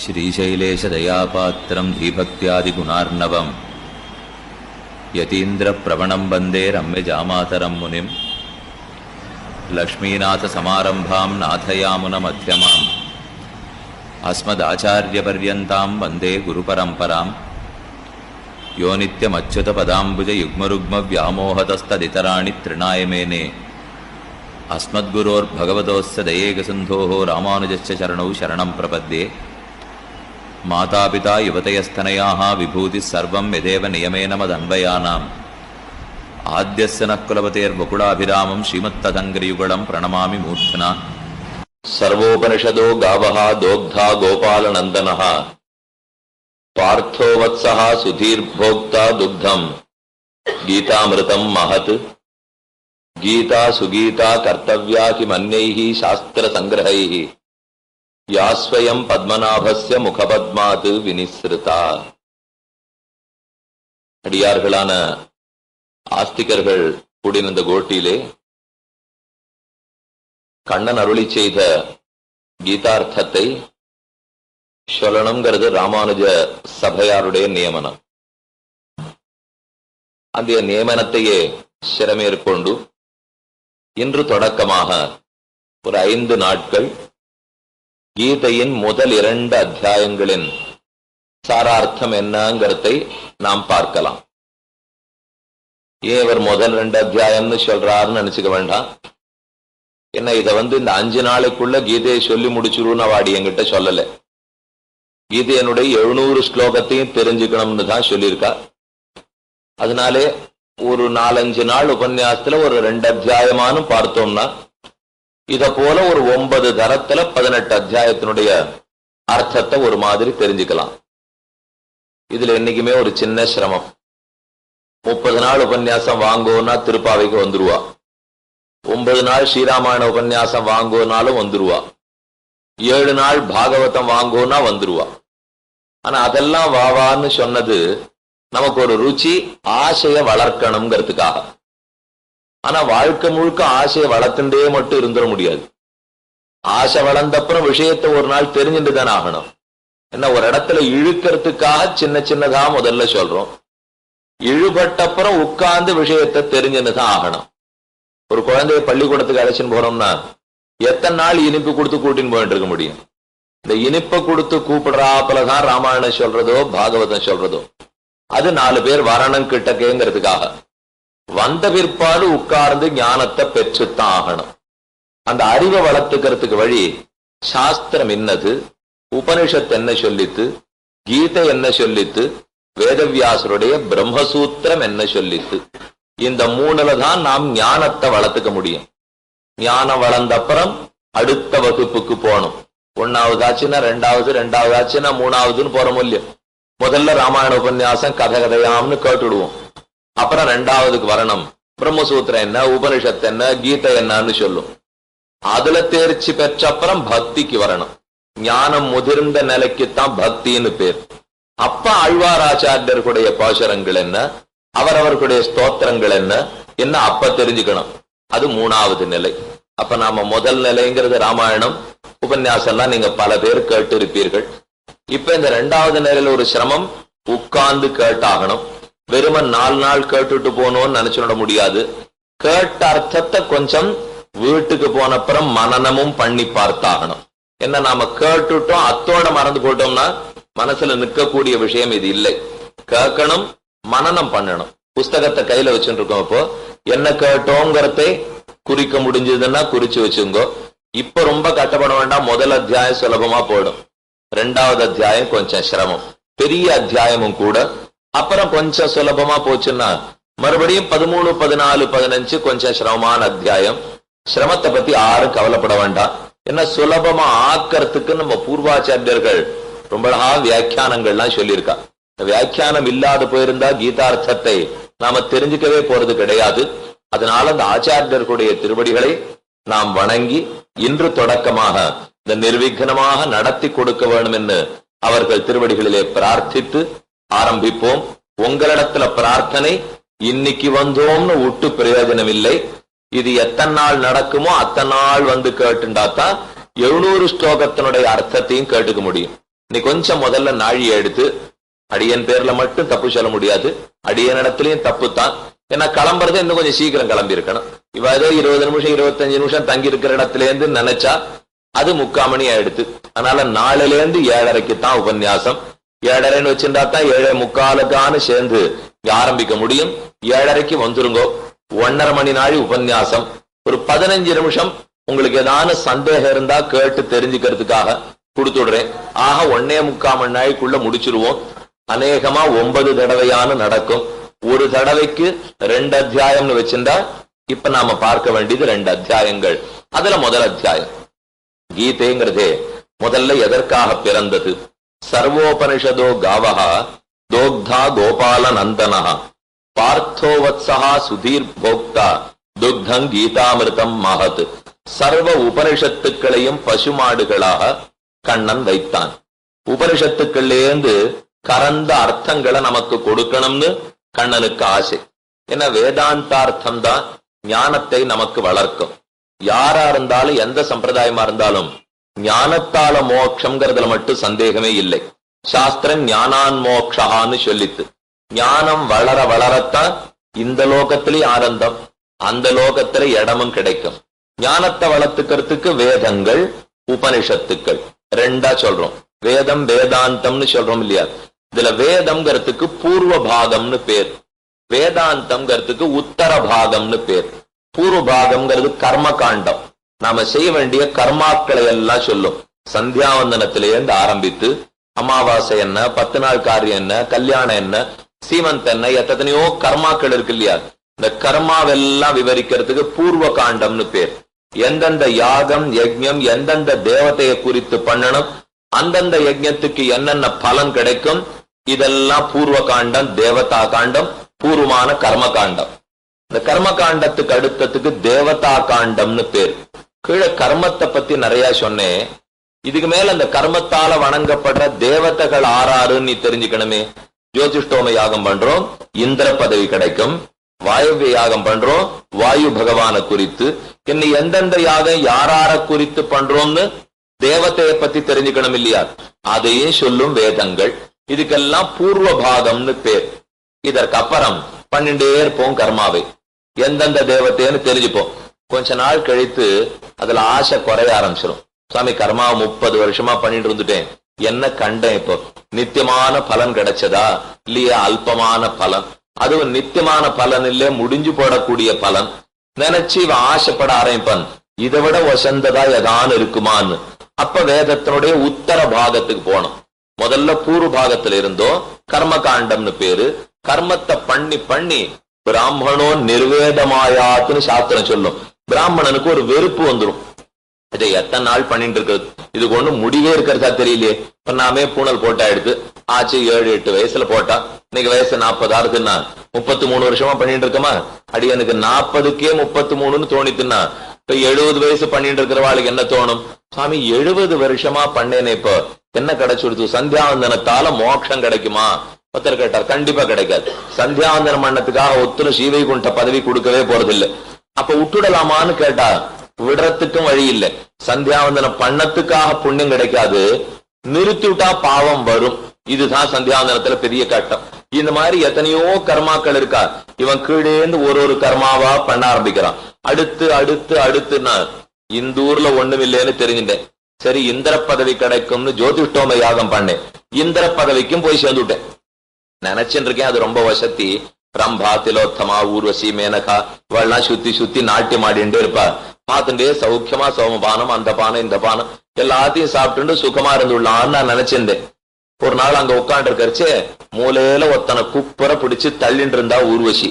श्रीशैलेशदयापात्रं धीभक्त्यादिगुणार्णवम् यतीन्द्रप्रवणं वन्दे रम्यजामातरं मुनिं लक्ष्मीनाथसमारम्भां नाथयामुनमध्यमाम् अस्मदाचार्यपर्यन्तां वन्दे गुरुपरम्परां यो नित्यमच्युतपदाम्बुजयुग्मरुग्मव्यामोहतस्तदितराणि तृणाय मेने अस्मद्गुरोर्भगवतोस्य दयेकसिन्धोः रामानुजस्य चरणौ शरणं प्रपद्ये मातापिता युवतयस्तनयाः विभूतिः सर्वं यदेव नियमेन मदन्वयानाम् आद्यस्य नः कुलपतेर्वकुलाभिरामं श्रीमत्तदङ्घ्रियुगलं प्रणमामि मूर्ध्ना सर्वोपनिषदो गावः दोग्धा गोपालनन्दनः पार्थो वत्सः सुधीर्भोक्ता दुग्धं गीतामृतं महत् गीता सुगीता कर्तव्या किमन्यैः शास्त्रसंग्रहैः या स्वयं पद्मनाभस्य मुखपद्मात् विनिस्रुता. அடியார்களான ஆஸ்திகர்கள் கூடின இந்த கோட்டிலே கண்ணன் அருளி செய்த கீதார்த்தத்தை சொல்லணுங்கிறது ராமானுஜ சபையாருடைய நியமனம். அந்த நியமனத்தையே சிரமேற்கொண்டு இன்று தொடக்கமாக ஒரு 5 நாட்கள் கீதையின் முதல் 2 அத்தியாயங்களின் சாரார்த்தம் என்னங்கிறதை நாம் பார்க்கலாம். ஏன் இவர் முதல் 2 அத்தியாயம்னு சொல்றாருன்னு நினைச்சுக்க வேண்டாம். என்ன இதை இந்த 5 நாளைக்குள்ள கீதையை சொல்லி முடிச்சிருன்னு வாடி என்கிட்ட சொல்லல. கீதையனுடைய 700 ஸ்லோகத்தையும் தெரிஞ்சுக்கணும்னு தான் சொல்லியிருக்கா. அதனாலே ஒரு 4-5 நாள் உபன்யாசத்துல ஒரு 2 அத்தியாயமானு பார்த்தோம்னா இத போல ஒரு 9 தரத்துல 18 அத்தியாயத்தினுடைய அர்த்தத்தை ஒரு மாதிரி தெரிஞ்சுக்கலாம். இதுல என்னைக்குமே ஒரு சின்ன சிரமம். 30 நாள் உபன்யாசம் வாங்குவோன்னா திருப்பாவைக்கு வந்துருவா. 9 நாள் ஸ்ரீராமாயண உபன்யாசம் வாங்குவோனாலும் வந்துருவா. 7 நாள் பாகவதம் வாங்குவோன்னா வந்துருவா. ஆனா அதெல்லாம் வாவான்னு சொன்னது நமக்கு ஒரு ருச்சி, ஆசைய வளர்க்கணுங்கிறதுக்காக. ஆனா வாழ்க்கை முழுக்க ஆசையை வளர்த்துட்டே மட்டும் இருந்துட முடியாது. ஆசை வளர்ந்தப்புறம் விஷயத்தை ஒரு நாள் தெரிஞ்சுட்டு தானே ஆகணும். என்ன ஒரு இடத்துல இழுக்கிறதுக்காக சின்ன சின்னதா முதல்ல சொல்றோம். இழுபட்டப்புறம் உட்கார்ந்து விஷயத்தை தெரிஞ்சுன்னு தான் ஆகணும். ஒரு குழந்தைய பள்ளிக்கூடத்துக்கு அழைச்சின்னு போறோம்னா எத்தனை நாள் இனிப்பு கொடுத்து கூட்டின்னு போயிட்டு இருக்க முடியும்? இந்த இனிப்பை கொடுத்து கூப்பிடுறாப்புலதான் ராமாயணம் சொல்றதோ பாகவதம் சொல்றதோ அது 4 பேர் வரணும் கிட்டக்கேங்கிறதுக்காக. வந்த பிற்பாடு உட்கார்ந்து ஞானத்தை பெற்றுத்தான் ஆகணும். அந்த அறிவை வளர்த்துக்கிறதுக்கு வழி சாஸ்திரம் என்னது, உபனிஷத்து என்ன சொல்லித்து, கீதை என்ன சொல்லித்து, வேதவியாசருடைய பிரம்மசூத்திரம் என்ன சொல்லித்து, இந்த 3ல தான் நாம் ஞானத்தை வளர்த்துக்க முடியும். ஞானம் வளர்ந்த அப்புறம் அடுத்த வகுப்புக்கு போகணும். 1வது ஆச்சுன்னா 2வது, 2வது ஆச்சுன்னா 3வதுன்னு போற மூல்யம். முதல்ல ராமாயண உபன்யாசம் கதையாம்னு கேட்டுடுவோம். அப்புறம் 2வதுக்கு வரணும். பிரம்மசூத்திரம் என்ன, உபனிஷத்து என்ன, கீதை என்னன்னு சொல்லும். அதுல தேர்ச்சி பெற்ற அப்புறம் பக்திக்கு வரணும். ஞானம் முதிர்ந்த நிலைக்குத்தான் பக்தின்னு பேர். அப்ப ஆழ்வாராச்சாரியர்களுடைய பாசுரங்கள் என்ன, அவரவர்களுடைய ஸ்தோத்திரங்கள் என்ன என்ன அப்ப தெரிஞ்சுக்கணும். அது 3வது நிலை. அப்ப நாம முதல் நிலைங்கிறது ராமாயணம் உபன்யாசம் எல்லாம் நீங்க பல பேர் கேட்டு இருப்பீர்கள். இப்ப இந்த 2வது நிலையில ஒரு சிரமம், உட்கார்ந்து கேட்டாகணும். வெறுமன் 4 நாள் கேட்டுட்டு போனோம்னு நினைச்சுட முடியாது. கேட்ட அர்த்தத்தை கொஞ்சம் வீட்டுக்கு போனப்புறம் மனனமும் பண்ணி பார்த்தாகணும். என்ன நாம கேட்டுட்டோம் அத்தோட மறந்து போட்டோம்னா மனசுல நிற்கக்கூடிய விஷயம் இது இல்லை. கேட்கணும், மனனம் பண்ணணும். புஸ்தகத்தை கையில வச்சுட்டு இருக்கோம். இப்போ என்ன கேட்டோங்கிறதை குறிக்க முடிஞ்சதுன்னா குறிச்சு வச்சுங்கோ. இப்ப ரொம்ப கட்டப்பட வேண்டாம். முதல் அத்தியாயம் சுலபமா போடும். 2வது அத்தியாயம் கொஞ்சம் சிரமம், பெரிய அத்தியாயமும் கூட. அப்புறம் கொஞ்சம் சுலபமா போச்சுன்னா மறுபடியும் 13, 14, 15 கொஞ்சம் சிரமமான அத்தியாயம். சிரமத்தை பத்தி யாரும் கவலைப்பட வேண்டாம். என்ன சுலபமா ஆக்கிறதுக்கு நம்ம பூர்வாச்சாரியர்கள் ரொம்ப அழகா வியாக்கியானங்கள்லாம் சொல்லியிருக்கா. வியாக்கியானம் இல்லாத போயிருந்தா கீதார்த்தத்தை நாம தெரிஞ்சுக்கவே போறது கிடையாது. அதனால அந்த ஆச்சாரியர்களுடைய திருவடிகளை நாம் வணங்கி இன்று தொடக்கமாக இந்த நிர்விக்னமாக நடத்தி கொடுக்க வேண்டும் என்று அவர்கள் திருவடிகளிலே பிரார்த்தித்து ஆரம்பிப்போம். உங்களிடத்துல பிரார்த்தனை, இன்னைக்கு வந்தோம்னு விட்டு பிரயோஜனம் இல்லை. இது எத்தனை நாள் நடக்குமோ அத்தனை நாள் கேட்டுண்டாத்தான் 700 ஸ்லோகத்தினுடைய அர்த்தத்தையும் கேட்டுக்க முடியும். நீ கொஞ்சம் முதல்ல நாழியை எடுத்து, அடியன் பேர்ல மட்டும் தப்பு சொல்ல முடியாது, அடியன் இடத்துலயும் தப்பு தான். ஏன்னா கிளம்புறதே இன்னும் கொஞ்சம் சீக்கிரம் கிளம்பி இருக்கணும். இவ ஏதோ 20 நிமிஷம் 25 நிமிஷம் தங்கி இருக்கிற இடத்துல இருந்து நினைச்சா அது 3/4 மணி ஆயிடுத்து. அதனால 4ல இருந்து 7:30 தான் உபன்யாசம். 7:30 வச்சுட்டா தான் 7:45 சேர்ந்து ஆரம்பிக்க முடியும். 7:30 வந்துருங்கோ. 1.5 மணி நாழி உபன்யாசம். ஒரு 15 நிமிஷம் உங்களுக்கு ஏதாவது சந்தேகம் இருந்தா கேட்டு தெரிஞ்சுக்கிறதுக்காக கொடுத்துடுறேன். ஆக 1.25 மணி நாளைக்குள்ள முடிச்சிருவோம். அநேகமா 9 தடவையான நடக்கும். ஒரு தடவைக்கு 2 அத்தியாயம்னு வச்சிருந்தா இப்ப நாம பார்க்க வேண்டியது 2 அத்தியாயங்கள். அதுல முதல் அத்தியாயம் கீதைங்கிறதே முதல்ல எதற்காக பிறந்தது? சர்வோபனிஷதோ காவஹா தோக்தா கோபால நந்தனஹா பார்த்தோவத்சஹா சுதீர் போக்தா துக்தம் கீதாமிருதம் மகத். சர்வ உபனிஷத்துக்களையும் பசுமாடுகளாக கண்ணன் வைத்தான். உபனிஷத்துக்கள்லேருந்து கறந்த அர்த்தங்களை நமக்கு கொடுக்கணும்னு கண்ணனுக்கு ஆசை. ஏன்னா வேதாந்தார்த்தம் தான் ஞானத்தை நமக்கு வளர்க்கும். யாரா இருந்தாலும் எந்த சம்பிரதாயமா இருந்தாலும் ஞானத்தால மோட்சம்ங்கிறதுல மட்டும் சந்தேகமே இல்லை. சாஸ்திரம் ஞானான் மோக்ஷான்னு சொல்லித்து. ஞானம் வளர வளரத்தான் இந்த லோகத்திலேயே ஆனந்தம், அந்த லோகத்துல இடமும் கிடைக்கும். ஞானத்தை வளர்த்துக்கிறதுக்கு வேதங்கள் உபனிஷத்துக்கள் 2 சொல்றோம். வேதம் வேதாந்தம்னு சொல்றோம் இல்லையா? இதுல வேதம்ங்கிறதுக்கு பூர்வ பாகம்னு பேர், வேதாந்தம்ங்கிறதுக்கு உத்தர பாகம்னு பேர். பூர்வ பாகம்ங்கிறது கர்ம காண்டம், நாம செய்ய வேண்டிய கர்மாக்களை எல்லாம் சொல்லும். சந்தியாவந்தனத்திலேருந்து ஆரம்பித்து அமாவாசை என்ன, 10 நாள் காரியம் என்ன, கல்யாணம் என்ன, சீமந்த் என்ன, எத்தனையோ கர்மாக்கள் இருக்கு இல்லையா? இந்த கர்மாவெல்லாம் விவரிக்கிறதுக்கு பூர்வ காண்டம்னு பேர். எந்தெந்த யாகம் யஜ்ஞம் எந்தெந்த தேவதையை குறித்து பண்ணணும், அந்தந்த யஜ்ஞத்துக்கு என்னென்ன பலன் கிடைக்கும், இதெல்லாம் பூர்வ காண்டம், தேவதா காண்டம், பூர்வமான கர்ம காண்டம். இந்த கர்ம காண்டத்துக்கு அடுத்ததுக்கு தேவதா காண்டம்னு பேர். கீழே கர்மத்தை பத்தி நிறைய சொன்னேன். இதுக்கு மேல அந்த கர்மத்தால வணங்கப்படுற தேவதைகள் ஆறாருன்னு நீ தெரிஞ்சுக்கணுமே. ஜோதிஷ்டோம யாகம் பண்றோம், இந்திர பதவி கிடைக்கும். வாயுவிய யாகம் பண்றோம், வாயு பகவான குறித்து. இன்னும் எந்தெந்த யாகம் யாரார குறித்து பண்றோம்னு தேவதையை பத்தி தெரிஞ்சுக்கணும் இல்லையா? அதையும் சொல்லும் வேதங்கள். இதுக்கெல்லாம் பூர்வ பாகம்னு பேர். இதற்கு அப்புறம் 12 இருப்போம் கர்மாவை. எந்தெந்த தேவத்தைன்னு தெரிஞ்சுப்போம். கொஞ்ச நாள் கழித்து அதுல ஆசை குறைய ஆரம்பிச்சிடும். சுவாமி கர்மா 30 வருஷமா பண்ணிட்டு இருந்துட்டேன், என்ன கண்டேன், இப்போ நித்தியமான பலன் கிடைச்சதா இல்லையா? அல்பமான பலன். அதுவும் நித்தியமான பலன் இல்ல, முடிஞ்சு போடக்கூடிய பலன் நினைச்சு இவன் ஆசைப்பட ஆரம்பிப்பான். இதை விட வசந்ததா எதான் இருக்குமான்னு. அப்ப வேதத்தினுடைய உத்தர பாகத்துக்கு போனோம். முதல்ல பூர்வ பாகத்துல இருந்தோ கர்ம காண்டம்னு பேரு. கர்மத்தை பண்ணி பண்ணி பிராமணோ நிர்வேதமாயாத்துன்னு சாஸ்திரம் சொல்லும். பிராமணனுக்கு ஒரு வெறுப்பு வந்துடும். இதை எத்தனை நாள் பண்ணிட்டு இருக்கிறது, இதுக்கு ஒண்ணு முடிவே இருக்கிறதா தெரியலையே. இப்ப நாமே பூனல் போட்டா எடுத்து ஆச்சு 7-8 வயசுல போட்டா, இன்னைக்கு வயசு 40 இருக்குன்னா 33 வருஷமா பண்ணிட்டு இருக்கமா? அடி எனக்கு 40க்கே 33ன்னு தோணித்துன்னா இப்ப 70 வயசு பண்ணிட்டு இருக்கிறவாளுக்கு என்ன தோணும்? சுவாமி 70 வருஷமா பண்ணேனே, இப்போ என்ன கிடைச்சுடுது? சந்தியாவந்தனத்தால மோட்சம் கிடைக்குமா? ஒருத்தர் கேட்டார். கண்டிப்பா கிடைக்காது. சந்தியாவந்தனம் பண்ணத்துக்காக ஒத்துரு ஸ்ரீவைகுண்ட பதவி கொடுக்கவே போறதில்லை. அப்ப விட்டுடலாமான்னு கேட்டா விடுறதுக்கும் வழி இல்லை. சந்தியாவந்தனம் பண்ணத்துக்காக புண்ணியம் கிடைக்காது, நிறுத்தி விட்டா பாவம் வரும். இதுதான் சந்தியாவந்தனத்துல பெரிய கட்டம். இந்த மாதிரி எத்தனையோ கர்மாக்கள் இருக்கா. இவன் கீழேந்து ஒரு கர்மாவா பண்ண ஆரம்பிக்கிறான். அடுத்து அடுத்து அடுத்துன்னா இந்த ஊர்ல ஒண்ணும் இல்லைன்னு தெரிஞ்சுட்டேன். சரி இந்திர பதவி கிடைக்கும்னு ஜோதிஷ்டோம யாகம் பண்ணேன். இந்திர பதவிக்கும் போய் சேர்ந்துட்டேன். நினைச்சுட்டு இருக்கேன் அது ரொம்ப வசதி. ரம்பா திலோத்தமா ஊர்வசி மேனகா இவெல்லாம் சுத்தி சுத்தி நாட்டியம் ஆடிண்டே இருப்பா. பார்த்துட்டே சௌக்கியமா சோமபானம் அந்த பானம் இந்த பானம் எல்லாத்தையும் சாப்பிட்டு சுகமா இருந்துள்ளான்னு நான் நினைச்சிருந்தேன். ஒரு நாள் அங்க உட்காந்து இருக்கறச்சே மூலையில ஒத்தனை குப்புற பிடிச்சு தள்ளிட்டு இருந்தா ஊர்வசி.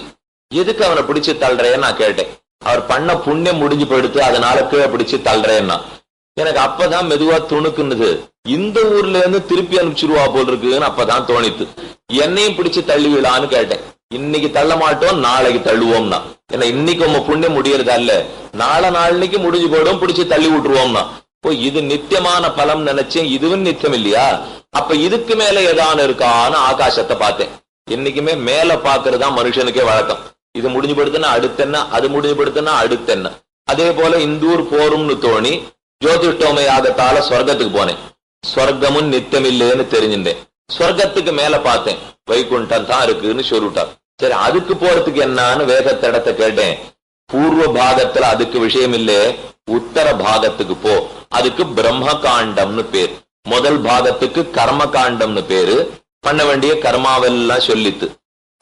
எதுக்கு அவனை பிடிச்சு தள்ளுறேன்னு நான் கேட்டேன். அவர் பண்ண புண்ணியம் முடிஞ்சு போயிடுத்து, அதனால கீழே பிடிச்சு தள்ளுறேன்னா. எனக்கு அப்பதான் மெதுவா துணுக்குன்னுது, இந்த ஊர்ல இருந்து திருப்பி அனுப்பிச்சிருவா போல் இருக்குன்னு அப்பதான் தோணித்து. என்னையும் பிடிச்சு தள்ளுவீளான்னு கேட்டேன். இன்னைக்கு தள்ள மாட்டோம், நாளைக்கு தள்ளுவோம்னா. ஏன்னா இன்னைக்கு உங்க புண்ணியம் முடியறதா இல்ல, நாளைக்கு முடிஞ்சு போயிடும், பிடிச்சு தள்ளி விட்டுருவோம்னா. இப்போ இது நித்தியமான பலம் நினைச்சேன். இதுவும் நித்தியம் இல்லையா? அப்ப இதுக்கு மேல ஏதானு இருக்கான்னு ஆகாசத்தை பார்த்தேன். என்னைக்குமே மேல பாக்குறதா மனுஷனுக்கே வழக்கம். இது முடிஞ்சு படுத்துனா அடுத்தென்ன, அது முடிஞ்சு படுத்துனா அடுத்தென்ன. அதே போல இந்தூர் போரும்னு தோணி ஜோதிஷ்டோம யாகத்தால சொர்க்கத்துக்கு போனேன். ஸ்வர்க்கமும் நித்தியம் இல்லைன்னு தெரிஞ்சுட்டேன். ஸ்வர்க்கத்துக்கு மேல பார்த்தேன், வைகுண்டம் தான் இருக்குன்னு சொல்லிட்டார். சரி, அதுக்கு போறதுக்கு என்னன்னு வேதத்திடத்தை கேட்டேன். பூர்வ பாகத்துல அதுக்கு விஷயம் இல்லே, உத்தர பாகத்துக்கு போ, அதுக்கு பிரம்ம காண்டம்னு பேர். முதல் பாகத்துக்கு கர்ம காண்டம்னு பேரு, பண்ண வேண்டிய கர்மாவெல்லாம் சொல்லித்து.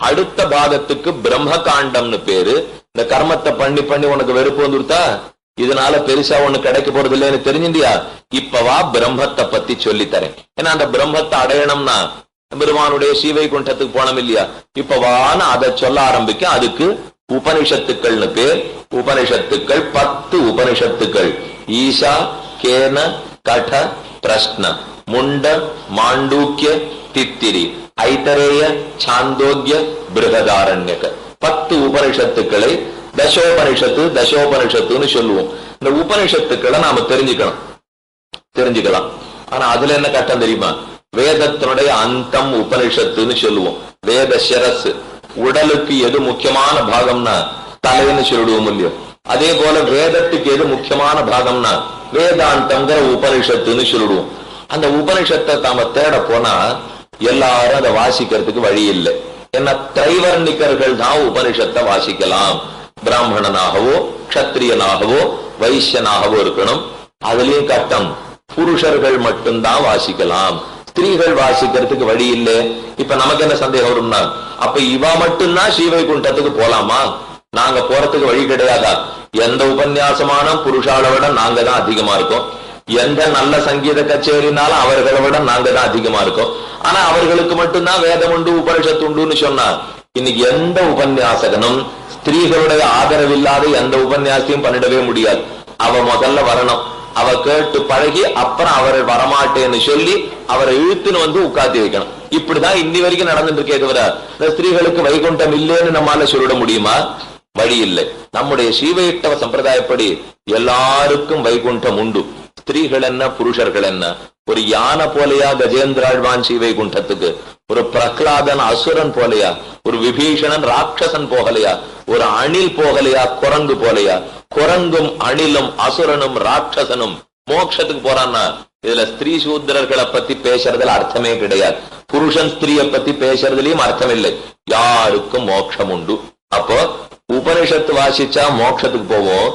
அடுத்த பாகத்துக்கு பிரம்ம காண்டம்னு பேரு. இந்த கர்மத்தை பண்ணி பண்ணி உனக்கு வெறுப்பு வந்துருத்தா, இதனால பெருசா ஒண்ணு கிடைக்க போறது இல்லைன்னு தெரிஞ்சுண்டியா, இப்பவா பிரம்மத்தை பத்தி சொல்லித்தரேன். ஏன்னா அந்த பிரம்மத்தை அடையணும்னா பெருமானுடைய ஸ்ரீவைகுண்டத்துக்கு போனோம் இல்லையா, இப்பவான்னு அதை சொல்ல ஆரம்பிக்க. அதுக்கு உபனிஷத்துக்கள்னு பேர். உபனிஷத்துக்கள் 10 உபனிஷத்துக்கள். ஈஷா, கேன, கட, பிரஷ்ன, முண்ட, மாண்டூக்கிய, தித்திரி, ஐதரேய, சாந்தோக்கிய, பிருகதாரண்யக 10 உபனிஷத்துக்களை தசோபனிஷத்து தசோபனிஷத்துன்னு சொல்லுவோம். இந்த உபனிஷத்துக்களை நாம தெரிஞ்சுக்கலாம். ஆனா அதுல என்ன கட்டம் தெரியுமா, வேதத்தினுடைய அந்தம் உபனிஷத்துன்னு சொல்லுவோம். வேத சிரஸ், உடலுக்கு எது முக்கியமான பாகம்னா தலைன்னு சொல்லிடுவோம் இல்லையோ, அதே போல வேதத்துக்கு எது முக்கியமான பாகம்னா வேதாந்தங்கிற உபனிஷத்துன்னு சொல்லிடுவோம். அந்த உபனிஷத்தை நாம தேட போனா எல்லாரும் அதை வாசிக்கிறதுக்கு வழி இல்லை. ஏன்னா திரைவர்ணிகர்கள் தான் உபனிஷத்தை வாசிக்கலாம். பிராமணனாகவோ கஷத்திரியனாகவோ வைசியனாகவோ இருக்கணும். அதுலயும் கட்டம், புருஷர்கள் மட்டும்தான் வாசிக்கலாம், ஸ்திரீகள் வாசிக்கிறதுக்கு வழி இல்லை. இப்ப நமக்கு என்ன சந்தேகம் வரும்னா, அப்ப இவ மட்டும்தான் ஸ்ரீவைகுண்டத்துக்கு போலாமா, நாங்க போறதுக்கு வழி கிடையாதா? எந்த உபன்யாசமான புருஷால விட நாங்க தான் அதிகமா இருக்கோம். எந்த நல்ல சங்கீத கச்சேரினாலும் அவர்களை விட நாங்க தான் அதிகமா இருக்கோம். ஆனா அவர்களுக்கு மட்டும்தான் வேதம் உண்டு உபனிஷத்து உண்டுன்னு சொன்னா, இன்னைக்கு எந்த உபன்யாசகனும் ஸ்திரீகளுடைய ஆதரவு இல்லாத எந்த உபன்யாசத்தையும் பண்ணிடவே முடியாது. அவ முதல்ல வரணும், அவ கேட்டு பழகி அப்புறம் அவர் வரமாட்டேன்னு சொல்லி அவரை இழுத்துன்னு வந்து உட்காந்து வைக்கணும். இப்படிதான் இன்னி வரைக்கும் நடந்துட்டு இருக்கே தவிர, இந்த ஸ்திரீகளுக்கு வைகுண்டம் இல்லைன்னு நம்மால சொல்லிட முடியுமா? வழி இல்லை. நம்முடைய ஸ்ரீவைஷ்ணவ சம்பிரதாயப்படி எல்லாருக்கும் வைகுண்டம் உண்டு. ஸ்திரீகள் என்ன புருஷர்கள் என்ன, ஒரு யானை போலையா கஜேந்திராழ்வான் ஸ்ரீவைகுண்டத்துக்கு, ஒரு பிரகலாதன் அசுரன் போலையா, ஒரு விபீஷணன் ராட்சசன் போகலையா, ஒரு அணில் போகலையா குரங்கு போலையா? குரங்கும் அணிலும் அசுரனும் ராட்சசனும் மோட்சத்துக்கு போறான்னா இதுல ஸ்திரீ சூத்திரர்களை பத்தி பேசுறதுல அர்த்தமே கிடையாது. புருஷன் ஸ்திரீயை பத்தி பேசுறதுலயும் அர்த்தம் இல்லை. யாருக்கும் மோட்சம் உண்டு. அப்போ உபனிஷத்து வாசிச்சா மோட்சத்துக்கு போவோம்.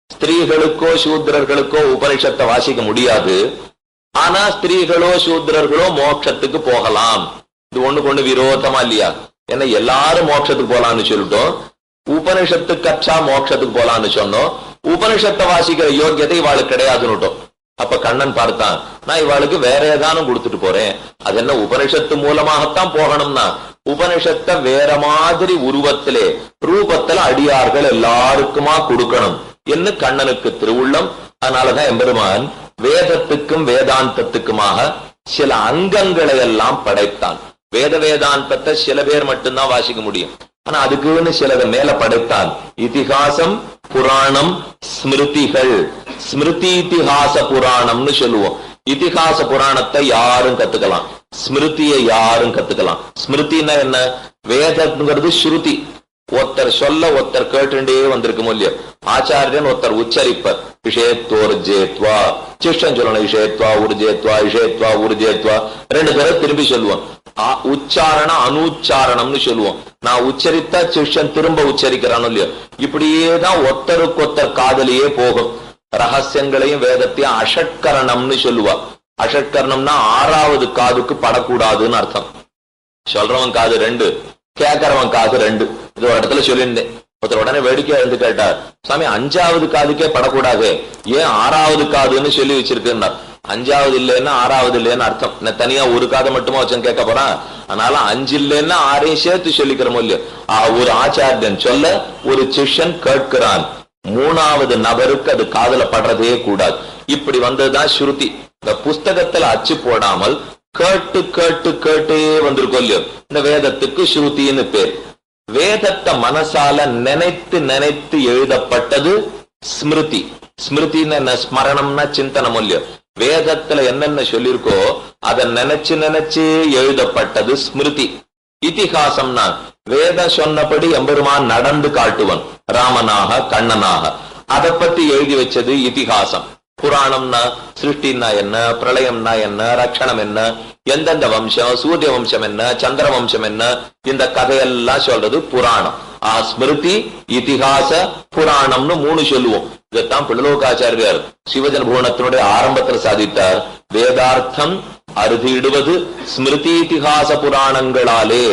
ஸ்திரீகளுக்கோ சூத்திரர்களுக்கோ உபனிஷத்தை வாசிக்க முடியாது. ஆனா ஸ்திரீகளோ சூத்திரர்களோ மோட்சத்துக்கு போகலாம். இது ஒண்ணுக்கு ஒண்ணு விரோதமா இல்லையா? ஏன்னா எல்லாரும் மோட்சத்துக்கு போலான்னு சொல்லிட்டோம், உபனிஷத்து கற்றா மோட்சத்துக்கு போலான்னு சொன்னோம். உபனிஷத்தை வாசிக்கிற யோகியதை இவாளுக்கு கிடையாதுன்னுட்டோம். அப்ப கண்ணன் பார்த்தான், நான் இவாளுக்கு வேற ஏதானும் கொடுத்துட்டு போறேன், அது என்ன உபனிஷத்து மூலமாகத்தான் போகணும்னா உபனிஷத்தை வேற மாதிரி உருவத்திலே ரூபத்துல அடியார்கள் எல்லாருக்குமா கொடுக்கணும் என்று கண்ணனுக்கு திருவுள்ளம். அதனாலதான் எம்பெருமான் வேதத்துக்கும் வேதாந்தத்துக்குமாக சில அங்கங்களை எல்லாம் படைத்தான். வேதாந்தத்தை சில பேர் மட்டும்தான் வாசிக்க முடியும். ஆனா அதுக்குன்னு சிலதை மேல படைத்தான். இதிகாசம், புராணம், ஸ்மிருதிகள். ஸ்மிருதி இதிகாச புராணம்னு சொல்லுவோம். இதிகாச புராணத்தை யாரும் கத்துக்கலாம், ஸ்மிருதியை யாரும் கத்துக்கலாம். ஸ்மிருதினா என்ன? வேதம்ங்கிறது ஸ்ருதி. ஒருத்தர் சொல்ல ஒருத்தர் கேட்டுண்டே வந்திருக்கும் இல்லையோ, ஆச்சாரியன் ஒருத்தர் உச்சரிப்பர், விஷேத்வோர்ஜேத்வா, சிஷ்டன் சொல்லணும் விஷேத்வா உர்ஜேத்வா, விஷேத்வா உர்ஜேத்வா, 2 பேரை திரும்பி சொல்லுவோம். உச்சாரண அனுச்சாரணம்னு சொல்லுவோம். நான் உச்சரித்தா சிஷ்யன் திரும்ப உச்சரிக்கிறானோ இல்லையோ, இப்படியேதான் ஒருத்தருக்கு ஒருத்தர் காதலியே போகும். ரகசியங்களையும் வேதத்தையும் அஷட்கரணம்னு சொல்லுவா. அஷட்கரணம்னா 6வது காதுக்கு படக்கூடாதுன்னு அர்த்தம். சொல்றவன் காது 2, கேட்கறவன் காது 2. இது ஒரு இடத்துல சொல்லியிருந்தேன். ஒருத்தர் உடனே வேடிக்கையா இருந்து கேட்டார், சாமி 5வது காதுக்கே படக்கூடாது, ஏன் 6வது காதுன்னு சொல்லி வச்சிருக்குன்னார். 5வது இல்லைன்னா 6வது இல்லைன்னு அர்த்தம். நான் தனியா ஒரு காதை மட்டுமா வச்சு கேட்க போறான். அதனால 5 இல்லைன்னா 6ஐயும் சேர்த்து சொல்லிக்கிறோம் இல்லையோ. ஒரு ஆச்சாரியன் சொல்ல ஒரு சிஷ்யன் கேட்கிறான், 3வது நபருக்கு அது காதுல படுறதே கூடாது. இப்படி வந்ததுதான் ஸ்ருதி. இந்த புஸ்தகத்துல அச்சு போடாமல் கேட்டு கேட்டு கேட்டே வந்திருக்கோம் இல்லையோ, இந்த வேதத்துக்கு ஸ்ருதின்னு பேர். வேதத்தை மனசால நினைத்து நினைத்து எழுதப்பட்டது ஸ்மிருதி. ஸ்மிருதின்னு என்ன? ஸ்மரணம்னா சிந்தனம் இல்லையோ. வேதத்துல என்னென்ன சொல்லியிருக்கோ அதை நினைச்சு நினைச்சு எழுதப்பட்டது ஸ்மிருதி. இதிகாசம்னா வேதம் சொன்னபடி எம்பெருமான் நடந்து காட்டுவன், ராமனாக கண்ணனாக, அதை பத்தி எழுதி வச்சது இதிகாசம். புராணம்னா சிருஷ்டின்னா என்ன, பிரளயம்னா என்ன, ரட்சணம் என்ன, எந்தெந்த வம்சம், சூரிய வம்சம் என்ன, சந்திர வம்சம் என்ன, இந்த கதையெல்லாம் சொல்றது புராணம். ஸ்மிருதி, இதிகாச, புராணம்னு 3 சொல்லுவோம். இதைத்தான் பிள்ளலோகாச்சாரியார் சிவஜன பூரணத்தினுடைய ஆரம்பத்தில் சாதித்தார். வேதார்த்தம் அறுதியிடுவது ஸ்மிருதி இதிகாச புராணங்களாலே.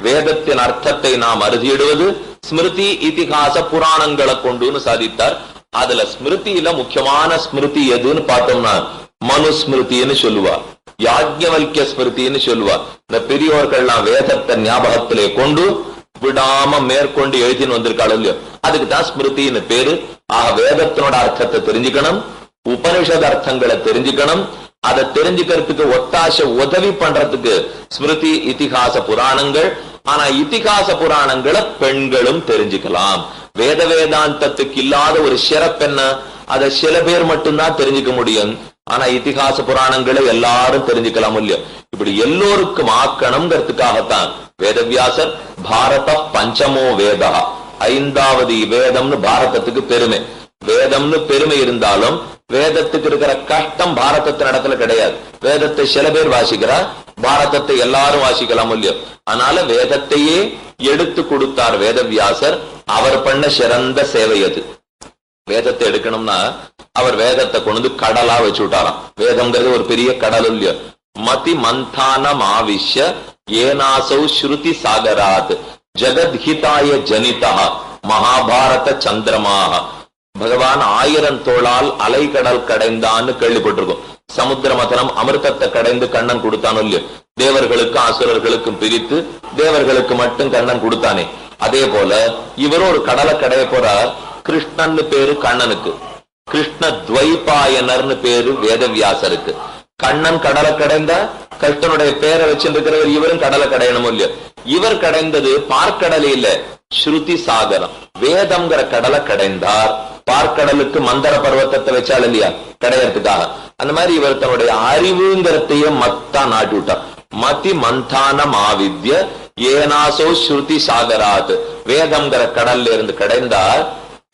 வேதத்தின் அர்த்தத்தை நாம் அறுதியிடுவது ஸ்மிருதி இதிகாச புராணங்களை கொண்டுன்னு சாதித்தார். அதுல ஸ்மிருதியில முக்கியமான ஸ்மிருதி எதுன்னு பார்த்தோம்னா மனுஸ்மிருதின்னு சொல்லுவா, யாஜ்ஞவல்கிய ஸ்மிருதின்னு சொல்லுவா. இந்த பெரியோர்கள்லாம் வேதத்தை ஞாபகத்திலே கொண்டு விடாம மேற்கொண்டு எழுதின்னு வந்திருக்காள் இல்லையோ, அதுக்கு தான் ஸ்மிருதின்னு பேரு. வேதத்தினோட அர்த்தத்தை தெரிஞ்சுக்கணும், உபனிஷத் அர்த்தங்களை தெரிஞ்சுக்கணும். அதை தெரிஞ்சுக்கிறதுக்கு ஒத்தாச உதவி பண்றதுக்கு ஸ்மிருதி இதிகாச புராணங்கள். ஆனா இதிகாச புராணங்களை பெண்களும் தெரிஞ்சுக்கலாம். வேத வேதாந்தத்துக்கு இல்லாத ஒரு சிறப்பு என்ன, அதை சில பேர் மட்டும்தான் தெரிஞ்சுக்க முடியும். ஆனா இதிகாச புராணங்களை எல்லாரும் தெரிஞ்சுக்கலாம் இல்லையோ. இப்படி எல்லோருக்கும் ஆக்கணுங்கிறதுக்காகத்தான் வேதவியாசர் பாரத பஞ்சமோ வேதா, 5வது வேதம்னு பாரதத்துக்கு பெருமை. வேதம்னு பெருமை இருந்தாலும் வேதத்துக்கு இருக்கிற கஷ்டம் பாரதத்தின் இடத்துல கிடையாது. வேதத்தை சில பேர் வாசிக்கிறா, பாரதத்தை எல்லாரும் வாசிக்கலாம் இல்லையோ. அதனால வேதத்தையே எடுத்து கொடுத்தார் வேதவியாசர். அவர் பண்ண சிறந்த சேவை அது. வேதத்தை எடுக்கணும்னா அவர் வேதத்தை கொண்டு கடலா வச்சு விட்டாராம். வேதம்ங்கிறது ஒரு பெரிய கடல் இல்லையோ. மதி மந்தானம் ஆவிஷ்ய ஏனாசௌ ஸ்ருதி சாகராத் ஜகத்ஹிதாய ஜனிதா மகாபாரத சந்திரமாக. பகவான் 1000 தோளால் அலைக்கடல் கடைந்தான்னு கேள்விப்பட்டிருக்கும். சமுத்திர மதனம் அமிர்தத்தை கடைந்து கண்ணன் கொடுத்தானோ இல்லையோ. தேவர்களுக்கும் அசுரர்களுக்கும் பிரித்து தேவர்களுக்கு மட்டும் கண்ணன் கொடுத்தானே. அதே போல இவரும் ஒரு கடலை கடைய போறார். கிருஷ்ணன்னு பேரு கண்ணனுக்கு, கிருஷ்ண துவைபாயனர்னு பேரு வேதவியாசருக்கு. கண்ணன் கடலை கடைந்த கிருஷ்ணனுடைய பேரை வச்சிருக்கிறவர் இவரும் கடலை கடையணும் இல்லையோ. இவர் கடைந்தது பார்க்கடலே இல்ல, ஸ்ருதி சாகரம். வேதம்ங்கிற கடலை கடைந்தார். பார்க்கடலுக்கு மந்தர பர்வத்தத்தை வச்சால் இல்லையா கடையறதுக்காக. அந்த மாதிரி இவர் தன்னுடைய அறிவுங்கிறதையே மத்தா நாட்டி விட்டார். மதி மந்தானம் ஆவித்ய ஏனாசோ ஸ்ருதி சாகராத். வேதம்ங்கிற கடல்ல இருந்து கடைந்தார்.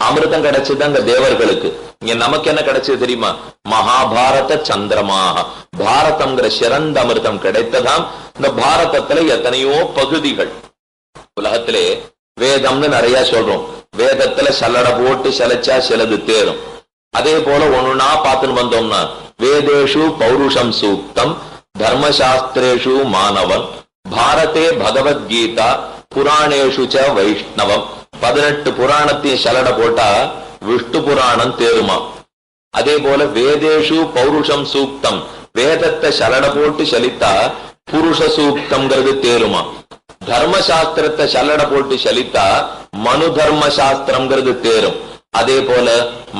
அமிர்தம் கிடைச்சது அங்க தேவர்களுக்கு. இங்க நமக்கு என்ன கிடைச்சது தெரியுமா? மகாபாரத சந்திரமாக. பாரதம்ங்கிற சிறந்த அமிர்தம் கிடைத்ததாம். இந்த பாரதத்துல எத்தனையோ பகுதிகள். உலகத்திலே வேதம்னு நிறைய சொல்றோம். வேதத்துல சல்லடை போட்டு செலச்சா சிலது தேரும். அதே போல ஒண்ணுன்னா பார்த்துன்னு வந்தோம்னா வேதேஷு பௌருஷம் சூக்தம் தர்மசாஸ்திரேஷு மாணவன் பாரதே பகவத்கீதா புராணேஷு ச வைஷ்ணவம். 18 புராணத்தையும் சல்லடை போட்டா விஷ்ணு புராணம் தேருமா. அதே போல வேதேஷு பௌருஷம் சூக்தம், வேதத்தை சல்லடை போட்டு சலித்தா புருஷ சூக்தம்ங்கிறது தேருமா. தர்மசாஸ்திரத்தை சல்லடை போட்டு சலித்தா மனு தர்ம சாஸ்திரம்ங்கிறது தேரும். அதே போல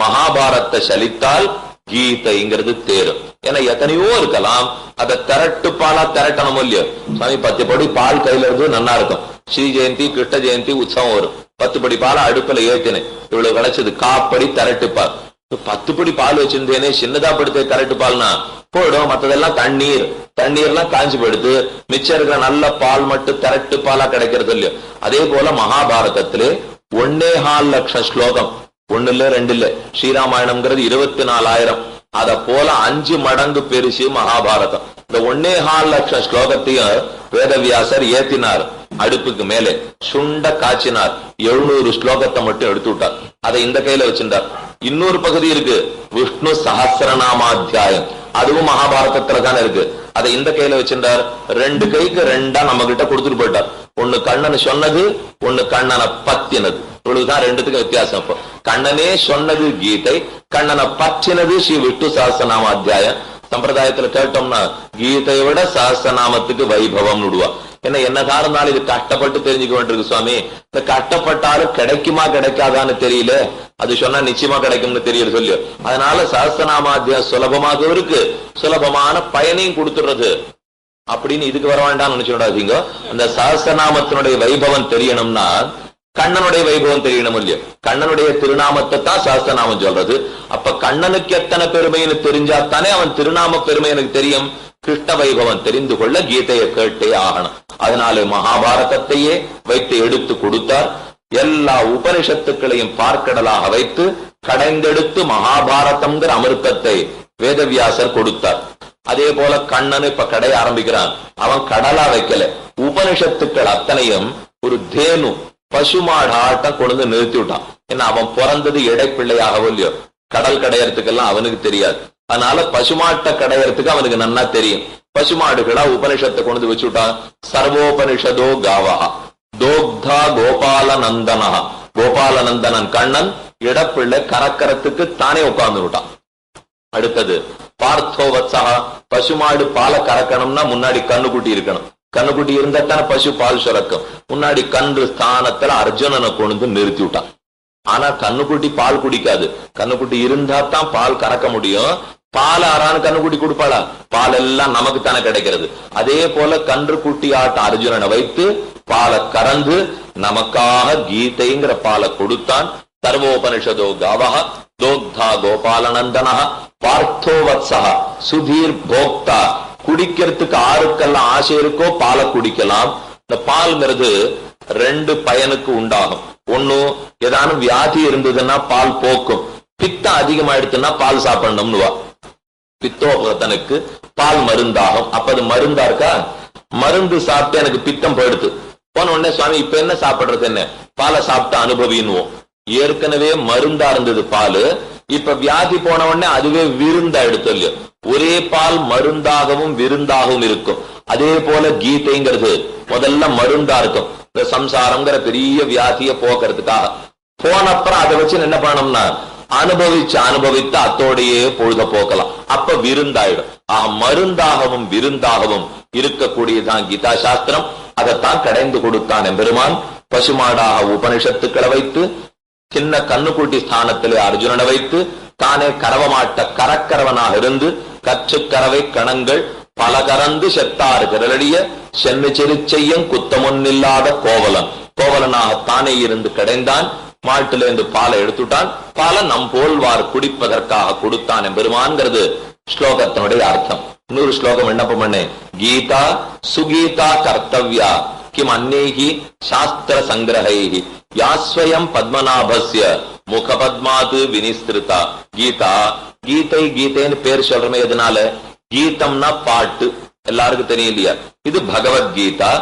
மகாபாரத்தை சலித்தால் கீதைங்கிறது தேரும். ஏன்னா எத்தனையோ இருக்கலாம். அதை திரட்டு பாலா திரட்டணும் இல்லையோ. சாமி 10 படி பால் கையில இருந்து நல்லா இருக்கும். ஸ்ரீ ஜெயந்தி கிருஷ்ண ஜெயந்தி உற்சவம் வரும். 10 படி பால் அடுப்புல ஏத்தினேன், இவ்வளவு கிடைச்சது. காப்படி திரட்டு பால். 10 படி பால் வச்சிருந்தேனே, சின்னதா படுத்த திரட்டு பால்னா போயிடும். மற்றதெல்லாம் தண்ணீர்லாம் காஞ்சி போயிடுது. மிச்சம் இருக்கிற நல்ல பால் மட்டும் திரட்டு பாலா கிடைக்கிறது இல்லையோ. அதே போல மகாபாரதத்திலே 1.25 லட்சம் ஸ்லோகம். 1 இல்ல 2 இல்ல. ஸ்ரீராமாயணம்ங்கிறது 24,000. அத போல 5 மடங்கு பெருசு மகாபாரதம். இந்த 1.25 லட்சம் ஸ்லோகத்தையும் வேதவியாசர் ஏத்தினார். அடுப்புக்கு மேலே சுண்ட காய்ச்சினார். 700 ஸ்லோகத்தை மட்டும் எடுத்து விட்டார். அதை இந்த கையில வச்சிருந்தார். இன்னொரு பகுதி இருக்கு, விஷ்ணு சஹஸ்ரநாமாத்தியாயம். அதுவும் மகாபாரதத்துல தானே இருக்கு. அதை இந்த கையில வச்சிருந்தார். 2 கைக்கு 2 நம்ம கிட்ட கொடுத்துட்டு போயிட்டார். ஒண்ணு கண்ணன் சொன்னது, ஒண்ணு கண்ணனை பத்தினது. இவ்வளவுதான் 2த்துக்கு வித்தியாசம். இப்போ கண்ணனே சொன்னது கீதை, கண்ணனை பற்றினது ஸ்ரீ விஷ்ணு சஹஸ்ரநாமாத்தியாயம். சம்பிரதாயத்துல கேட்டோம்னா கீதையை விட சஹஸ்ரநாமத்துக்கு வைபவம் விடுவா. என்னதான் இருந்தாலும் இது கஷ்டப்பட்டு தெரிஞ்சுக்க வேண்டியிருக்கு சுவாமி. இந்த கஷ்டப்பட்டாலும் கிடைக்குமா கிடைக்காதான்னு தெரியல, அது சொன்னா நிச்சயமா கிடைக்கும்னு தெரியல சொல்லு. அதனால சஹஸ்ரநாமாத்தியாயம் சுலபமாக இருக்கு, சுலபமான பயனையும் கொடுத்துடுறது அப்படின்னு இதுக்கு வர வேண்டாம்னு நினைச்சுடாதீங்க. அந்த சஹஸ்ரநாமத்தினுடைய வைபவம் தெரியணும்னா கண்ணனுடைய வைபவம் தெரியணும் இல்லையா. கண்ணனுடைய திருநாமத்தை தான் சஹஸ்ரநாமம் சொல்றது. அப்ப கண்ணனுக்கு எத்தனை பெருமைன்னு தெரிஞ்சாத்தானே அவன் திருநாம பெருமை எனக்கு தெரியும். கிருஷ்ண வைபவம் தெரிந்து கொள்ள கீதையை கேட்டே ஆகணும். அதனால மகாபாரதத்தையே வைத்து எடுத்து கொடுத்தார். எல்லா உபனிஷத்துக்களையும் பார்க்கடலாக வைத்து கடைந்தெடுத்து மகாபாரதம்ங்கிற அமிர்தத்தை வேதவியாசர் கொடுத்தார். அதே போல கண்ணன் இப்ப கடைய ஆரம்பிக்கிறான். அவன் கடலா வைக்கல, உபனிஷத்துக்கள் அத்தனையும் ஒரு தேனு பசுமாடாட்டம் கொண்டு நிறுத்தி விட்டான். ஏன்னா அவன் பிறந்தது இடைப்பிள்ளையாகவோ இல்லையோ, கடல் கடையறதுக்கெல்லாம் அவனுக்கு தெரியாது. அதனால பசுமாட்டை கடையறதுக்கு அவனுக்கு நன்னா தெரியும். பசுமாடுகளா உபனிஷத்தை கொண்டு வச்சுட்டான். சர்வோபனிஷதோ காவா தோக்தா கோபாலநந்தனா, கோபாலநந்தனன் கண்ணன் இடப்பிள்ளை கறக்கறத்துக்கு தானே உட்கார்ந்து விட்டான். அடுத்தது பார்த்தோவத்சா, பசுமாடு பாலை கறக்கணும்னா முன்னாடி கண்ணுக்குட்டி இருக்கணும். கண்ணுக்குட்டி இருந்தா தானே பசு பால் சுரக்கும். முன்னாடி கன்று ஸ்தானத்துல அர்ஜுனனை கொண்டு நிறுத்தி விட்டான். ஆனா கண்ணுக்குட்டி பால் குடிக்காது. கண்ணுக்குட்டி இருந்தா தான் பால் கறக்க முடியும். பால் ஆறான்னு கண்ணுக்குட்டி கொடுப்பாளா? பால் எல்லாம் நமக்கு தானே கிடைக்கிறது. அதே போல கன்று குட்டி ஆட்ட அர்ஜுனனை வைத்து பாலை கறந்து நமக்காக கீதைங்கிற பாலை கொடுத்தான். சர்வோபனிஷதோ காவஹ தோக்தா கோபாலநந்தனஹ பார்த்தோவத்சா சுதீர் போக்தா, குடிக்கிறதுக்கு ஆருக்கெல்லாம் ஆசை இருக்கோ பாலை குடிக்கலாம். இந்த பால்ங்கிறது ரெண்டு பயனுக்கு உண்டாகும். ஒண்ணு, ஏதானும் வியாதி இருந்ததுன்னா பால் போக்கும். பித்தம் அதிகமாயிடுச்சுன்னா பால் சாப்பிடணும்னுவா. பித்தோபத்தனுக்கு பால் மருந்தாகும். அப்ப அது மருந்தா இருக்கா? மருந்து சாப்பிட்டு எனக்கு பித்தம் போயிடுது போன உடனே சுவாமி இப்ப என்ன சாப்பிடுறது, என்ன பாலை சாப்பிட்டு அனுபவின்னுவோம். ஏற்கனவே மருந்தா இருந்தது பால், இப்ப வியாதி போன உடனே அதுவே விருந்தா எடுத்து இல்லையோ. ஒரே பால் மருந்தாகவும் விருந்தாகவும் இருக்கும். அதே போல கீதைங்கிறது முதல்ல மருந்தா இருக்கும். இந்த சம்சாரம்ங்கிற பெரிய வியாதிய போக்குறதுக்காக. போனப்புறம் அதை வச்சு என்ன பண்ணணும்னா அனுபவித்து அத்தோடையே பொழுத போக்கலாம். அப்ப விருந்தாயிடும். மருந்தாகவும் விருந்தாகவும் இருக்கக்கூடியதான் கீதா சாஸ்திரம். அதைத்தான் கடைந்து கொடுத்தான் எம்பெருமான். பசுமாடாக உபனிஷத்துக்களை வைத்து, சின்ன கண்ணுக்குட்டி ஸ்தானத்திலே அர்ஜுனனை வைத்து, தானே கரவமாட்ட கரக்கரவனாக இருந்து கற்றுக்கரவை கணங்கள் பல கறந்து செத்தாறு திரளடிய சென்னை செருச்செய்யும் குத்தமொன்னில்லாத கோவலன். கோவலனாக தானே இருந்து கடைந்தான். மாட்டிலிருந்து பாலை எடுத்துட்டான். பாலை நம் போல்வார் குடிப்பதற்காக கொடுத்தான் எம்பெருமான்கிறது ஸ்லோகத்தினுடைய அர்த்தம். இன்னொரு ஸ்லோகம் விண்ணப்பம் பண்ணு. கீதா சுகீதா கர்த்தவ்யா கிம் அன்னேஹி சாஸ்திர சங்கிரஹைஹி யாஸ்வயம் பத்மநாபஸ்ய முகபத்மாது வினிஸ்திருதா. கீதா, கீதை கீதைன்னு பேர் சொல்றமே எதனால? கீதம்னா பாட்டு, எல்லாருக்கும் தெரியும் இல்லையா? இது பகவத்கீதா.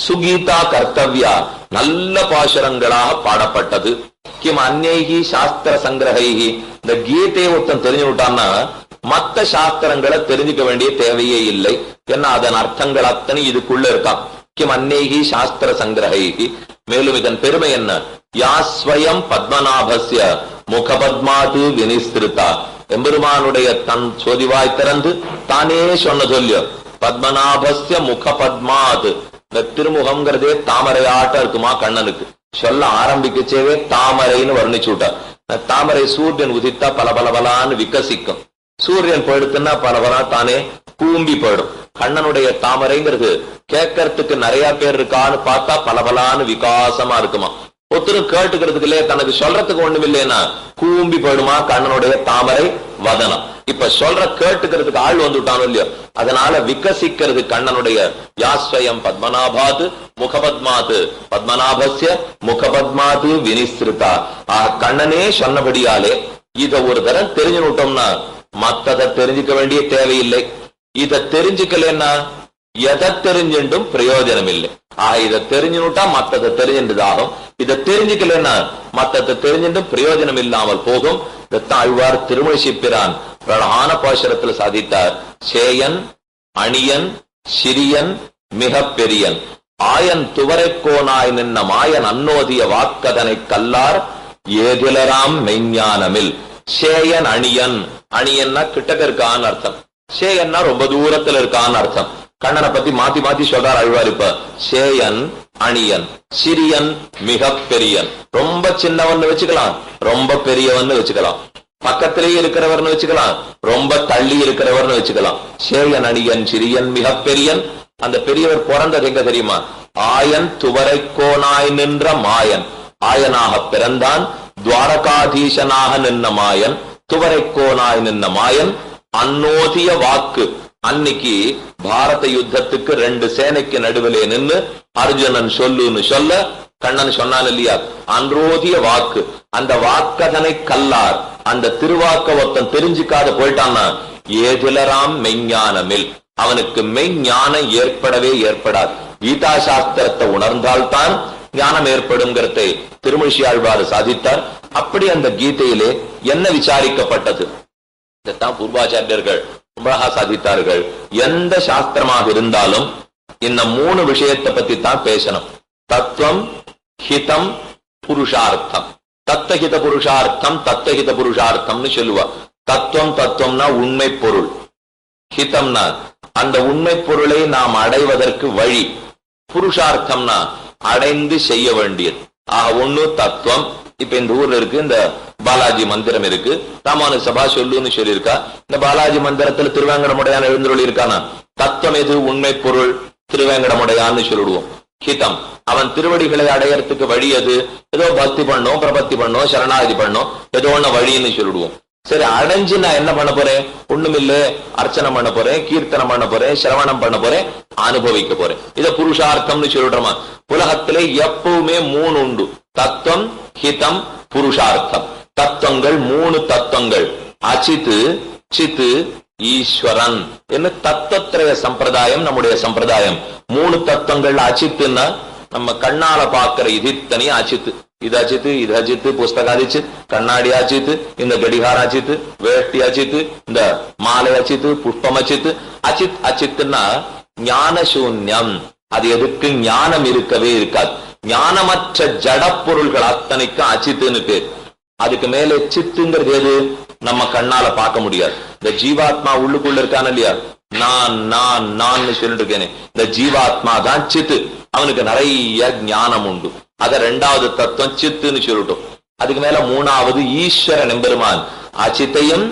சுகீதா கர்த்தவ்யா, நல்ல பாசுரங்களாக பாடப்பட்டது. கிம் அந்நேகி சாஸ்திர சங்கிரஹைஹி, இந்த கீதையை ஒருத்தன் தெரிஞ்சு விட்டான்னா மத்த சாஸ்திரங்களை தெரிஞ்சுக்க வேண்டிய தேவையே இல்லை. ஏன்னா அதன் அர்த்தங்கள் அத்தனை இதுக்குள்ள இருக்கான். கிம் அந்நேகி சாஸ்திர சங்கிரஹைஹி. மேலும் இதன் பெருமை என்ன? யாஸ்வயம் பத்மநாபஸ்ய முகபத்மாது வினிஸ்திருதா. எம்பெருமானுடைய தன் சோதிவாய் திறந்து தானே சொன்ன சொல்லியோ பத்மநாபஸ்ய முகபத்மாது. இந்த திருமுகம்ங்கிறதே தாமரையாட்டம் இருக்குமா கண்ணனுக்கு. சொல்ல ஆரம்பிக்கச்சேவே தாமரைன்னு வர்ணிச்சு விட்டார். தாமரை சூரியன் உதித்தா பல பலபலான்னு விகசிக்கும். சூரியன் போயிடுத்துன்னா பலபலா தானே கூம்பி போயிடும். கண்ணனுடைய தாமரைங்கிறது கேட்கறதுக்கு நிறைய பேர் இருக்கான்னு பார்த்தா பலபலான்னு விகாசமா இருக்குமா. ஒருத்தரும் கேட்டுக்கிறதுக்கு இல்லையே, தனக்கு சொல்றதுக்கு ஒண்ணும் இல்லைன்னா கூம்பி போயிடுமா கண்ணனுடைய தாமரை வதனம். இப்ப சொல்ற கேட்டுக்கிறதுக்கு ஆள் வந்துட்டானோ இல்லையோ, அதனால விகசிக்கிறது கண்ணனுடைய யாஸ்வயம் பத்மநாபாது முகபத்மாது பத்மநாபஸ்ய முகபத்மாது வினிஸ்திருதா. கண்ணனே சொன்னபடியாலே இத ஒரு தரம் தெரிஞ்சுட்டோம்னா மத்ததை தெரிஞ்சுக்க வேண்டிய தேவையில்லை. இதை தெரிஞ்சுக்கலன்னா எதை தெரிஞ்சுட்டும் பிரயோஜனம் இல்லை. இதை தெரிஞ்சுட்டா மத்ததை தெரிஞ்சுதாகும். இதை தெரிஞ்சுக்கலன்னா மத்ததை தெரிஞ்சுட்டும் பிரயோஜனம் இல்லாமல் போகும். ஆழ்வார் திருமணி சிப்பிரான் பிரதான பாசுரத்தில் சாதித்தார். சேயன் அணியன் சிறியன் மிக பெரியன் ஆயன் துவரைக்கோனாய் நின்ன மாயன் அன்னோதிய வாக்கதனை கல்லார் ஏதிலராம் மெய்ஞானமில். சேயன் அணியன், அணியன்னா கிட்டக்க இருக்கான்னு அர்த்தம். சேயன்னா ரொம்ப தூரத்துல இருக்கான்னு அர்த்தம். கண்ணனை பத்தி மாத்தி மாத்தி சொல்றார் அழ்வார். இப்ப சேயன் அணியன் சிறியன் மிக பெரியன். ரொம்ப சின்னவன் வச்சுக்கலாம், ரொம்ப பெரியவன் வச்சுக்கலாம், பக்கத்திலேயே இருக்கிறவர்னு வச்சுக்கலாம், ரொம்ப தள்ளி இருக்கிறவர்னு வச்சுக்கலாம். சேயன் அணியன் சிறியன் மிக பெரியன். அந்த பெரியவர் பிறந்தது எங்க தெரியுமா? ஆயன் துவரைக்கோனாய் நின்ற மாயன். ஆயனாக பிறந்தான். துவாரகாதீசனாக நின்ன மாயன், துவரைக்கோனாய் நின்ன மாயன். அன்னோதிய வாக்கு, அன்னைக்கு பாரத யுத்தத்துக்கு ரெண்டு சேனைக்கு நடுவிலே நின்று அர்ஜுனன் சொல்லுன்னு சொல்ல கண்ணன் சொன்னான் இல்லையா, அன்றோதிய வாக்கு, அந்த வாக்கதனை கல்லார், அந்த திருவாக்க ஒருத்தன் தெரிஞ்சுக்காத போயிட்டான்னா ஏதிலராம் மெஞ்ஞானமில், அவனுக்கு மெய்ஞானம் ஏற்படவே ஏற்படாது. கீதா சாஸ்திரத்தை உணர்ந்தால்தான் ஞானம் ஏற்படுங்கிறதை திருமழிசையாழ்வார் சாதித்தார். அப்படி அந்த கீதையிலே என்ன விசாரிக்கப்பட்டது, இதைத்தான் பூர்வாச்சாரியர்கள் ரொம்ப சாதித்தார்கள். எந்த சாஸ்திரமாக இருந்தாலும் இந்த 3 விஷயத்தை பத்தி தான் பேசணும். தத்துவம், ஹிதம், புருஷார்த்தம். தத்தஹித புருஷார்த்தம், தத்தஹித புருஷார்த்தம்னு சொல்லுவா. தத்துவம், தத்துவம்னா உண்மை பொருள். ஹிதம்னா அந்த உண்மை பொருளை நாம் அடைவதற்கு வழி. புருஷார்த்தம்னா அடைந்து செய்ய வேண்டியது. ஒண்ணு தத்துவம். இப்ப இந்த ஊர்ல இருக்கு இந்த பாலாஜி மந்திரம் இருக்கு, ராமானு சபா சொல்லுன்னு சொல்லியிருக்கா. இந்த பாலாஜி மந்திரத்துல திருவேங்கடமுடையான் எழுந்தருளி இருக்கானா? தத்துவம் எது? உண்மை பொருள் திருவேங்கடமுடையான்னு சொல்லிடுவோம். ஹிதம், அவன் திருவடிகளை அடையறதுக்கு வழி அது. ஏதோ பக்தி பண்ணோம், பிரபத்தி பண்ணோம், சரணாகதி பண்ணோம், ஏதோ ஒண்ணு வழின்னு சொல்லிடுவோம். சரி, அடைஞ்சு நான் என்ன பண்ண போறேன்? ஒண்ணுமில்ல, அர்ச்சனை பண்ண போறேன், கீர்த்தனம் பண்ண போறேன், சிரவணம் பண்ண போறேன், அனுபவிக்க போறேன். இத புருஷார்த்தம்னு சொல்லிடுறோமா? உலகத்திலே எப்பவுமே 3 உண்டு, தத்துவம், ஹிதம், புருஷார்த்தம். தத்துவங்கள் 3 தத்துவங்கள், அச்சித்து, சித்து, ஈஸ்வரன் என்ன தத்துவத்திரய சம்பிரதாயம் நம்முடைய சம்பிரதாயம். 3 தத்துவங்கள். அச்சித்துன்னா நம்ம கண்ணால பாக்குற இதித்தனி அச்சித்து. இது அச்சித்து, இது அச்சித்து, புஸ்தகம் அச்சித்து, கண்ணாடி அச்சித்து, இந்த கடிகார அச்சித்து, வேஷ்டி அச்சித்து, இந்த மாலை அச்சித்து, புஷ்பம் அச்சித்து. அச்சித் அச்சித்துன்னா ஞான சூன்யம். அது எதுக்கு? ஞானம் இருக்கவே இருக்காது. ஞானமற்ற ஜட பொருள்கள் அத்தனைக்கும் அச்சித்துன்னு பேர். அதுக்கு மேலே சித்துங்கிறது எது? நம்ம கண்ணால பார்க்க முடியாது. இந்த ஜீவாத்மா உள்ளுக்குள்ள இருக்கான இல்லையா, நான் நான் நான் சொல்லிட்டு இருக்கேனே, இந்த ஜீவாத்மா தான் சித்து. அவனுக்கு நிறைய ஞானம் உண்டு. அத 2வது தத்துவம் சித்துன்னு சொல்லிட்டோம். அதுக்கு மேல 3வது ஈஸ்வரன் எம்பெருமான். அச்சித்தையும்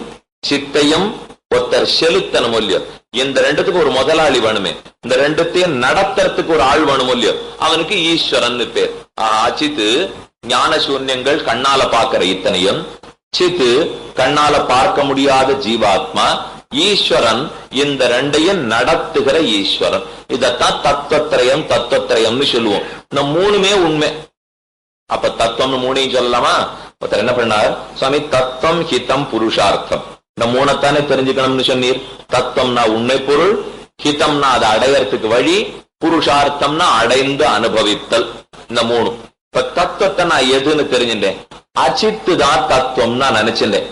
சித்தையும் ஒருத்தர் செலுத்தணும் இல்லையோ. இந்த 2த்துக்கு ஒரு முதலாளி வேணுமே, இந்த 2த்தையும் நடத்துறதுக்கு ஒரு ஆள் வேணும் இல்லையோ, அவனுக்கு ஈஸ்வரன் பேர். அச்சித்து ஞான சூன்யங்கள், கண்ணால பார்க்கிற இத்தனையும். சித்து கண்ணால பார்க்க முடியாத ஜீவாத்மா. ஈஸ்வரன் இந்த 2ஐயும் நடத்துகிற ஈஸ்வரன். இதத்தான் தத்துவத்திரயம் தத்துவத்திரயம்னு சொல்லுவோம். இந்த 3மே உண்மை. அப்ப தத்துவம்னு 3ஐயும் சொல்லலாமா? ஒருத்தர் என்ன பண்ணார், சுவாமி தத்துவம், ஹிதம், புருஷார்த்தம் இந்த 3தானே தெரிஞ்சுக்கணும்னு சொன்னீர். தத்துவம்னா உண்மை பொருள், ஹிதம்னா அதை அடையறதுக்கு வழி, புருஷார்த்தம்னா அடைந்து அனுபவித்தல். இந்த 3. இப்ப தத்துவத்தை நான் எதுன்னு தெரிஞ்சுட்டேன். அச்சித்து தான் தத்துவம் நான் நினைச்சிருந்தேன்.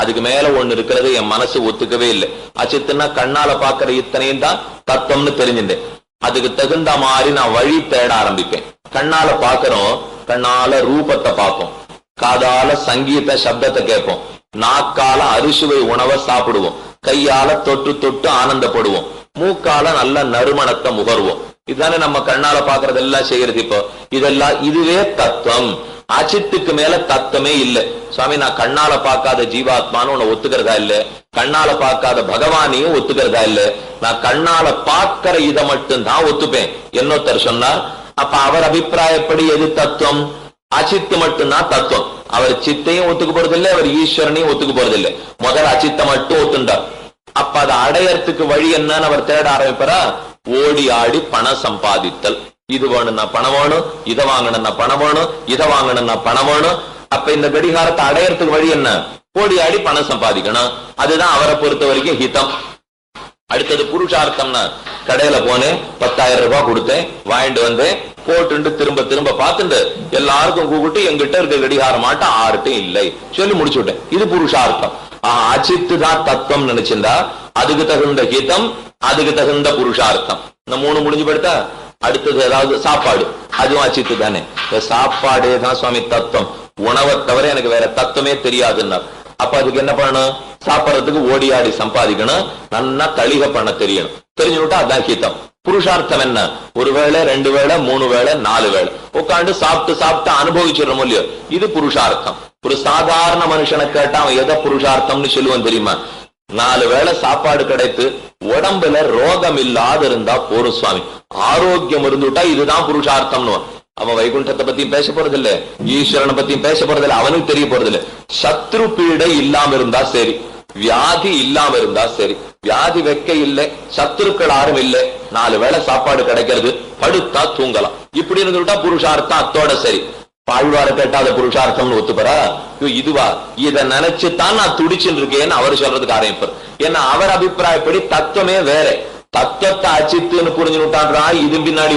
அதுக்கு மேல ஒண்ணு இருக்கிறது என் மனசு ஒத்துக்கவே இல்லை. அச்சித்துன்னா கண்ணால பாக்குற இத்தனையும் தான் தத்துவம்னு தெரிஞ்சுட்டேன். அதுக்கு தகுந்த மாதிரி நான் வழி தேட ஆரம்பிப்பேன். கண்ணால பாக்குறோம், கண்ணால ரூபத்தை பார்ப்போம், காதால சங்கீத சப்தத்தை கேட்போம், நாக்கால அறுசுவை உணவை சாப்பிடுவோம், கையால தொட்டு தொட்டு ஆனந்தப்படுவோம், மூக்கால நல்ல நறுமணத்தை முகர்வோம். இதுதானே நம்ம கண்ணால பாக்குறது எல்லாம் செய்யறது. இப்போ இதெல்லாம் இதுவே தத்துவம். அச்சித்துக்கு மேல தத்துவமே இல்லை. சுவாமி நான் கண்ணால பார்க்காத ஜீவாத்மான்னு உன்னை ஒத்துக்கிறதா இல்ல, கண்ணால பார்க்காத பகவானையும் ஒத்துக்கிறதா இல்ல, நான் கண்ணால பார்க்கிற இதை மட்டும் தான் ஒத்துப்பேன் என்னொருத்தர் சொன்னார். அப்ப அவர் அபிப்பிராயப்படி எது தத்துவம்? அச்சித்து மட்டும்தான் தத்துவம். அவர் சித்தையும் ஒத்துக்க போறதில்லை, அவர் ஈஸ்வரனையும் ஒத்துக்க போறதில்லை. முதல் அச்சித்தை மட்டும் ஒத்துண்டார். அப்ப அதை அடையறதுக்கு வழி என்னன்னு அவர் தேட ஆரம்பிப்பாரா? ஓடி ஆடி பணம் சம்பாதித்தல். இது வேணும்னா பணம் வேணும், இதை வாங்கணும்னா பணம் வேணும், இதை வாங்கணும்னா பணம் வேணும். அப்ப இந்த கடிகாரத்தை அடையறதுக்கு வழி என்ன? ஓடி ஆடி பணம் சம்பாதிக்கணும். அதுதான் அவரை பொறுத்த வரைக்கும் ஹிதம். அடுத்தது புருஷார்த்தம்னா கடையில போனேன், 10,000 ரூபாய் கொடுத்தேன், வாங்கிட்டு வந்தேன், போட்டு திரும்ப திரும்ப பார்த்துட்டு எல்லாருக்கும் கூப்பிட்டு எங்கிட்ட இருக்க கடிகாரம் மாட்டம் ஆர்ட்டும் இல்லை சொல்லி முடிச்சு விட்டேன். இது புருஷார்த்தம். அச்சித்து தான் தத்துவம் நினைச்சிருந்தா அதுக்கு தகுந்த ஹிதம், அதுக்கு தகுந்த புருஷார்த்தம். இந்த 3 முடிஞ்சு போயிட்டா அடுத்தது ஏதாவது சாப்பாடு, அதுவும் அச்சித்து தானே. சாப்பாடே தான் சுவாமி தத்துவம். உணவை தவிர எனக்கு வேற தத்துவமே தெரியாதுன்னா அப்ப அதுக்கு என்ன பண்ணணும்? சாப்பிடறதுக்கு ஓடி ஆடி சம்பாதிக்கணும், நல்லா தளிக பண்ண தெரியணும். தெரிஞ்சுட்டா அதான் ஹிதம். புருஷார்த்தம் என்ன? 1 வேளை 2 வேளை 3 வேளை 4 வேளை உட்காந்து சாப்பிட்டு சாப்பிட்டு அனுபவிச்சிடறோம் இல்லையோ, இது புருஷார்த்தம். ஒரு சாதாரண மனுஷனை கேட்டா அவன் எதை புருஷார்த்தம்னு சொல்லுவான் தெரியுமா? 4 வேளை சாப்பாடு கிடைத்து உடம்புல ரோகம் இல்லாத இருந்தா போரும் சுவாமி, ஆரோக்கியம் இருந்துட்டா இதுதான் புருஷார்த்தம்னு. அவன் வைகுண்டத்தை பத்தியும் பேச போறதில்லை, ஈஸ்வரனை பத்தியும் பேச போறதில்லை, அவனுக்கு தெரிய போறதில்லை. சத்ரு பீடை இல்லாம இருந்தா சரி, வியாதி இல்லாம இருந்தா சரி. வியாதி வெக்க இல்லை, சத்துருக்கள் யாரும் இல்லை, 4 வேளை சாப்பாடு கிடைக்கிறது படுத்தா தூங்கலாம் இப்படின்னு சொல்லிட்டா புருஷார்த்தம் அத்தோட சரி. ஆழ்வார கேட்டாத புருஷார்த்தம்னு ஒத்துப்பறா? இதுவா? இதை நினைச்சுதான் நான் துடிச்சுட்டு இருக்கேன்னு அவர் சொல்றதுக்கு ஆரம்பிப்பார். ஏன்னா அவர் அபிப்பிராயப்படி தத்துவமே வேற. தத்துவத்தை அச்சித்துன்னு புரிஞ்சுட்டான்றா இது பின்னாடி